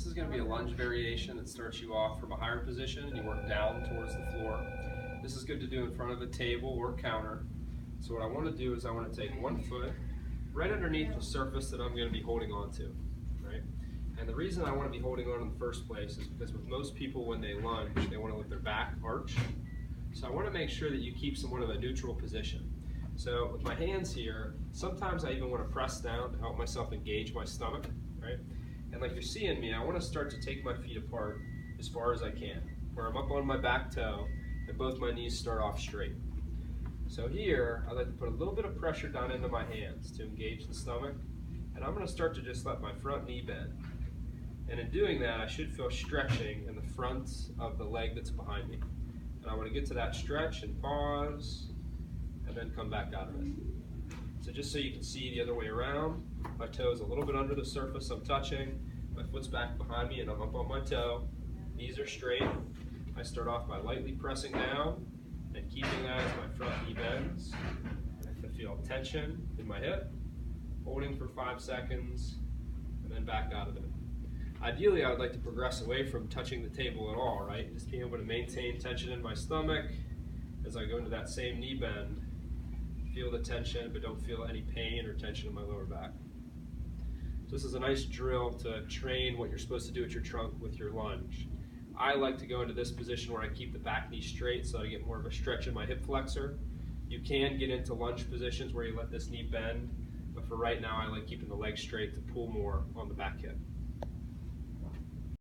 This is going to be a lunge variation that starts you off from a higher position and you work down towards the floor. This is good to do in front of a table or counter. So what I want to do is I want to take one foot right underneath the surface that I'm going to be holding on to, right? And the reason I want to be holding on in the first place is because with most people when they lunge, they want to let their back arch. So I want to make sure that you keep somewhat of a neutral position. So with my hands here, sometimes I even want to press down to help myself engage my stomach, right? And like you're seeing me, I want to start to take my feet apart as far as I can, where I'm up on my back toe and both my knees start off straight. So here, I like to put a little bit of pressure down into my hands to engage the stomach, and I'm going to start to just let my front knee bend. And in doing that, I should feel stretching in the front of the leg that's behind me. And I want to get to that stretch and pause, and then come back out of it. So just so you can see the other way around, my toe is a little bit under the surface I'm touching, my foot's back behind me and I'm up on my toe, knees are straight. I start off by lightly pressing down and keeping that as my front knee bends. I feel tension in my hip, holding for 5 seconds, and then back out of it. Ideally, I would like to progress away from touching the table at all, right? Just being able to maintain tension in my stomach as I go into that same knee bend. Feel the tension, but don't feel any pain or tension in my lower back. So this is a nice drill to train what you're supposed to do with your trunk with your lunge. I like to go into this position where I keep the back knee straight so I get more of a stretch in my hip flexor. You can get into lunge positions where you let this knee bend, but for right now I like keeping the leg straight to pull more on the back hip.